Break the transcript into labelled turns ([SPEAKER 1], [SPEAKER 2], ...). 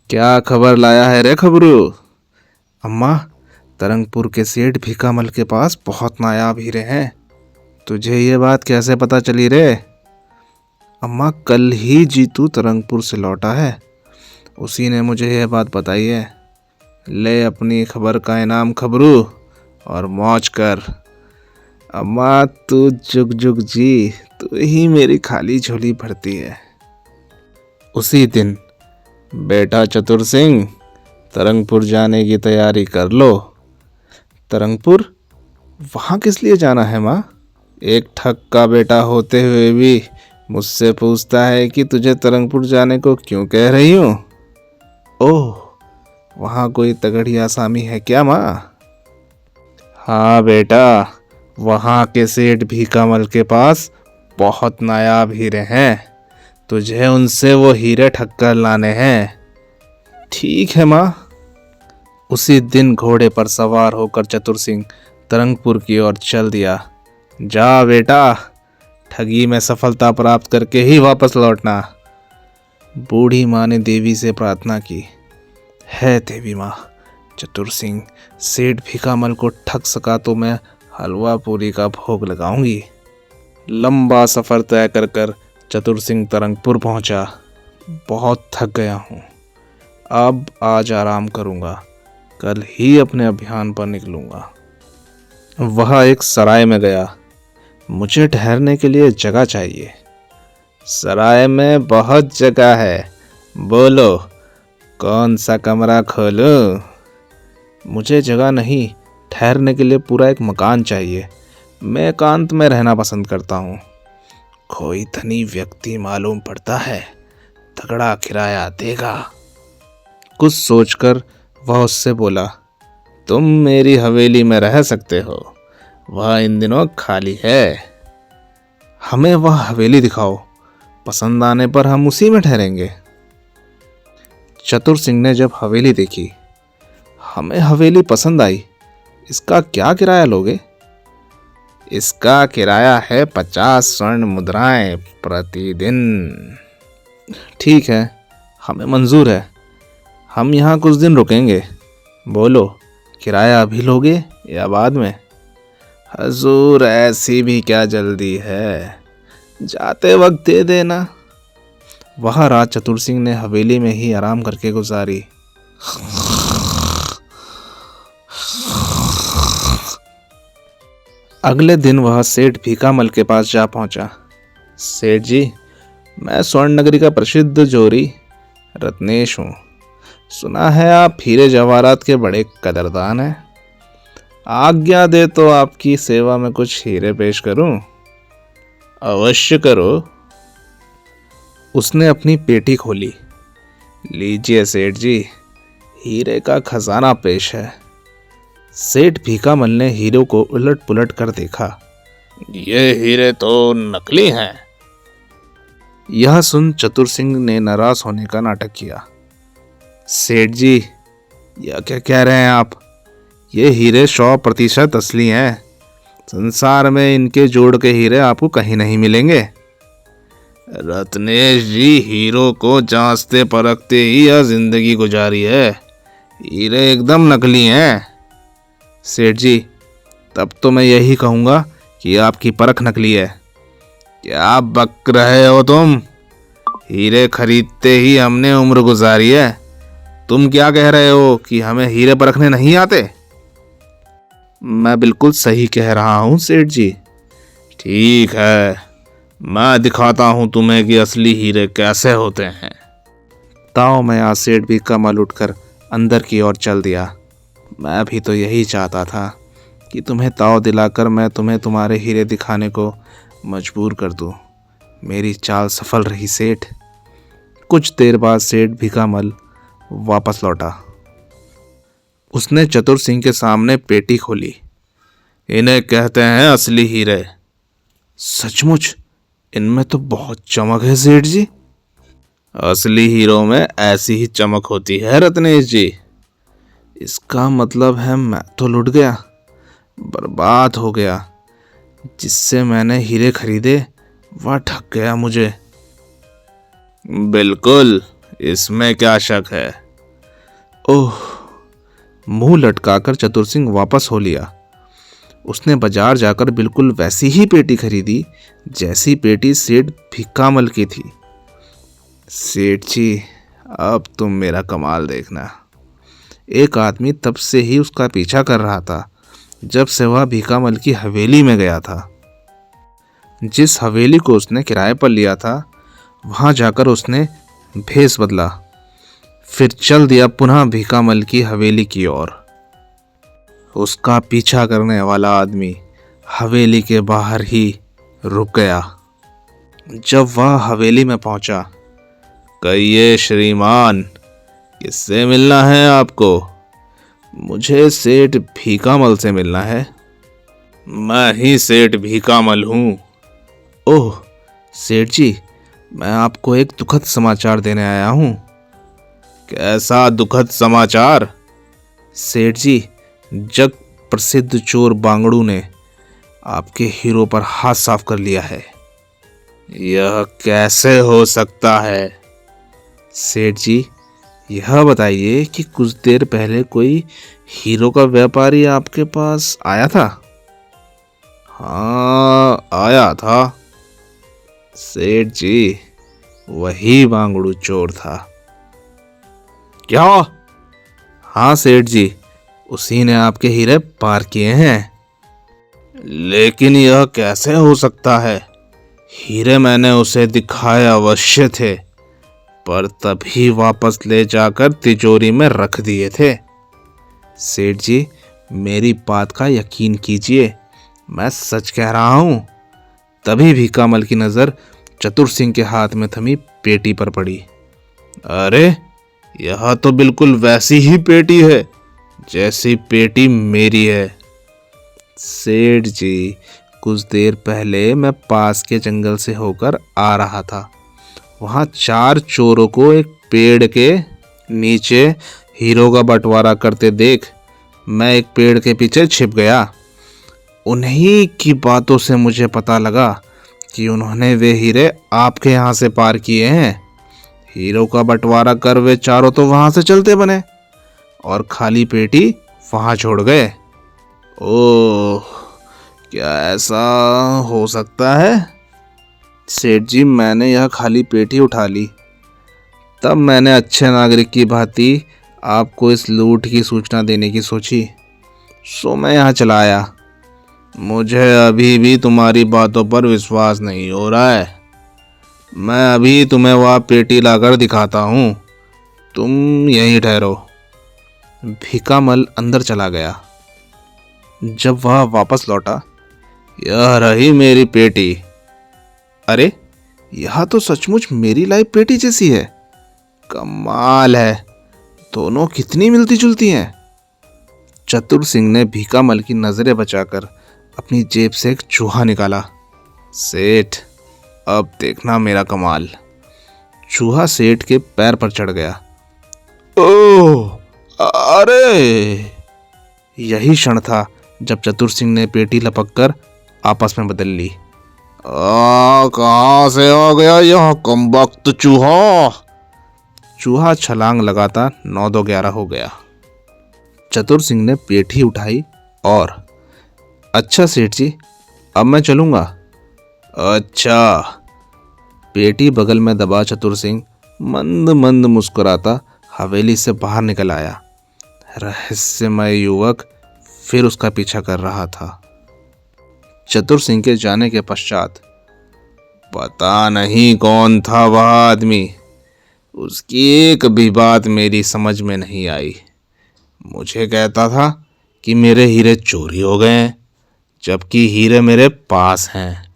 [SPEAKER 1] क्या खबर लाया है रे खबरू? अम्मा, तरंगपुर के सेठ भीकामल के पास बहुत नायाब हीरे हैं। तुझे ये बात कैसे पता चली रे? अम्मा, कल ही जीतू तरंगपुर से लौटा है। उसी ने मुझे यह बात बताई है। ले अपनी खबर का इनाम खबरू और मौज कर। अम्मा, तू जुग जुग जी, तू ही मेरी खाली झोली भरती है। उसी दिन, बेटा चतुर सिंह, तरंगपुर जाने की तैयारी कर लो। तरंगपुर? वहाँ किस लिए जाना है माँ? एक ठग का बेटा होते हुए भी मुझसे पूछता है कि तुझे तरंगपुर जाने को क्यों कह रही हूँ। ओह, वहाँ कोई तगड़ी आसामी है क्या माँ? हाँ बेटा, वहाँ के सेठ भीकामल के पास बहुत नायाब हीरे हैं। तुझे उनसे वो हीरे ठग कर लाने हैं। ठीक है माँ। उसी दिन घोड़े पर सवार होकर चतुर सिंह तरंगपुर की ओर चल दिया। जा बेटा, ठगी में सफलता प्राप्त करके ही वापस लौटना। बूढ़ी माँ ने देवी से प्रार्थना की। है देवी माँ, चतुर सिंह सेठ भीकामल को ठग सका तो मैं हलवा पूरी का भोग लगाऊंगी। लंबा सफर तय कर कर चतुर सिंह तरंगपुर पहुंचा। बहुत थक गया हूँ, अब आज आराम करूंगा, कल ही अपने अभियान पर निकलूंगा। वह एक सराय में गया। मुझे ठहरने के लिए जगह चाहिए। सराय में बहुत जगह है, बोलो कौन सा कमरा खोलूं? मुझे जगह नहीं, ठहरने के लिए पूरा एक मकान चाहिए। मैं एकांत में रहना पसंद करता हूँ। कोई धनी व्यक्ति मालूम पड़ता है, तगड़ा किराया देगा। कुछ सोचकर वह उससे बोला, तुम मेरी हवेली में रह सकते हो, वह इन दिनों खाली है। हमें वह हवेली दिखाओ, पसंद आने पर हम उसी में ठहरेंगे। चतुर सिंह ने जब हवेली देखी, हमें हवेली पसंद आई। इसका क्या किराया लोगे? इसका किराया है 50 स्वर्ण मुद्राएं प्रतिदिन। ठीक है, हमें मंजूर है। हम यहाँ कुछ दिन रुकेंगे। बोलो, किराया अभी लोगे या बाद में? हजूर, ऐसी भी क्या जल्दी है, जाते वक्त दे देना। वह रात चतुर सिंह ने हवेली में ही आराम करके गुजारी। अगले दिन वह सेठ भीकामल के पास जा पहुंचा। सेठ जी, मैं स्वर्ण नगरी का प्रसिद्ध जोरी रत्नेश हूँ। सुना है आप हीरे जवाहरात के बड़े कदरदान हैं। आज्ञा दे तो आपकी सेवा में कुछ हीरे पेश करूं? अवश्य करो। उसने अपनी पेटी खोली। लीजिए सेठ जी, हीरे का खजाना पेश है। सेठ भीकामल ने हीरों को उलट पुलट कर देखा। ये हीरे तो नकली हैं। यह सुन चतुर सिंह ने नाराज होने का नाटक किया। सेठ जी, यह क्या कह रहे हैं आप? ये हीरे 100% असली हैं। संसार में इनके जोड़ के हीरे आपको कहीं नहीं मिलेंगे। रत्नेश जी, हीरो को जांचते परखते ही यह जिंदगी गुजारी है। हीरे एकदम नकली हैं। सेठ जी, तब तो मैं यही कहूँगा कि आपकी परख नकली है। क्या बक रहे हो तुम? हीरे खरीदते ही हमने उम्र गुजारी है। तुम क्या कह रहे हो कि हमें हीरे परखने नहीं आते? मैं बिल्कुल सही कह रहा हूँ सेठ जी। ठीक है, मैं दिखाता हूँ तुम्हें कि असली हीरे कैसे होते हैं। ताओ में आज सेठ भीकामल उठकर अंदर की ओर चल दिया। मैं भी तो यही चाहता था कि तुम्हें ताव दिलाकर मैं तुम्हें तुम्हारे हीरे दिखाने को मजबूर कर दूं। मेरी चाल सफल रही सेठ। कुछ देर बाद सेठ भीकामल वापस लौटा। उसने चतुर सिंह के सामने पेटी खोली। इन्हें कहते हैं असली हीरे। सचमुच इनमें तो बहुत चमक है सेठ जी। असली हीरों में ऐसी ही चमक होती है रत्नेश जी। इसका मतलब है मैं तो लुट गया, बर्बाद हो गया। जिससे मैंने हीरे खरीदे वह ठग गया मुझे। बिल्कुल, इसमें क्या शक है। ओह! मुंह लटकाकर चतुर सिंह वापस हो लिया। उसने बाजार जाकर बिल्कुल वैसी ही पेटी खरीदी जैसी पेटी सेठ भिक्कामल की थी। सेठ जी, अब तुम मेरा कमाल देखना। एक आदमी तब से ही उसका पीछा कर रहा था जब से वह भिक्कामल की हवेली में गया था। जिस हवेली को उसने किराए पर लिया था वहां जाकर उसने भेष बदला, फिर चल दिया पुनः भिक्कामल की हवेली की ओर। उसका पीछा करने वाला आदमी हवेली के बाहर ही रुक गया। जब वह हवेली में पहुंचा, कहिए श्रीमान, किससे मिलना है आपको? मुझे सेठ भिक्कामल से मिलना है। मैं ही सेठ भिक्कामल हूँ। ओह सेठ जी, मैं आपको एक दुखद समाचार देने आया हूँ। कैसा दुखद समाचार? सेठ जी, जग प्रसिद्ध चोर बांगड़ू ने आपके हीरो पर हाथ साफ कर लिया है। यह कैसे हो सकता है? सेठ जी, यह बताइए कि कुछ देर पहले कोई हीरो का व्यापारी आपके पास आया था? हाँ, आया था। सेठ जी, वही बांगड़ू चोर था। क्या? हाँ सेठ जी, उसी ने आपके हीरे पार किए हैं। लेकिन यह कैसे हो सकता है? हीरे मैंने उसे दिखाए अवश्य थे, पर तभी वापस ले जाकर तिजोरी में रख दिए थे। सेठ जी, मेरी बात का यकीन कीजिए, मैं सच कह रहा हूं। तभी भिक्कामल की नजर चतुर सिंह के हाथ में थमी पेटी पर पड़ी। अरे, यह तो बिल्कुल वैसी ही पेटी है जैसी पेटी मेरी है। सेठ जी, कुछ देर पहले मैं पास के जंगल से होकर आ रहा था। वहां 4 चोरों को एक पेड़ के नीचे हीरो का बंटवारा करते देख मैं एक पेड़ के पीछे छिप गया। उन्हीं की बातों से मुझे पता लगा कि उन्होंने वे हीरे आपके यहाँ से पार किए हैं। हीरो का बंटवारा कर वे चारों तो वहां से चलते बने और खाली पेटी वहां छोड़ गए। ओह, क्या ऐसा हो सकता है? सेठ जी, मैंने यह खाली पेटी उठा ली, तब मैंने अच्छे नागरिक की भांति आपको इस लूट की सूचना देने की सोची, सो मैं यहाँ चला आया। मुझे अभी भी तुम्हारी बातों पर विश्वास नहीं हो रहा है। मैं अभी तुम्हें वह पेटी लाकर दिखाता हूँ, तुम यहीं ठहरो। भिक्कामल अंदर चला गया। जब वह वापस लौटा, यह रही मेरी पेटी। अरे, यह तो सचमुच मेरी लाई पेटी जैसी है। कमाल है, दोनों कितनी मिलती जुलती हैं। चतुर सिंह ने भिक्कामल की नजरें बचाकर अपनी जेब से एक चूहा निकाला। सेठ, अब देखना मेरा कमाल। चूहा सेठ के पैर पर चढ़ गया। ओह, अरे! यही क्षण था जब चतुर सिंह ने पेटी लपककर आपस में बदल ली। कहाँ से आ गया यह कमबख्त चूहा? चूहा छलांग लगाता 9-2-11 हो गया। चतुर सिंह ने पेटी उठाई और, अच्छा सेठ जी, अब मैं चलूंगा। अच्छा। पेटी बगल में दबा चतुर सिंह मंद मंद मुस्कुराता हवेली से बाहर निकल आया। रहस्यमय युवक फिर उसका पीछा कर रहा था। चतुर सिंह के जाने के पश्चात पता नहीं कौन था वह आदमी, उसकी एक भी बात मेरी समझ में नहीं आई। मुझे कहता था कि मेरे हीरे चोरी हो गए हैं, जबकि हीरे मेरे पास हैं।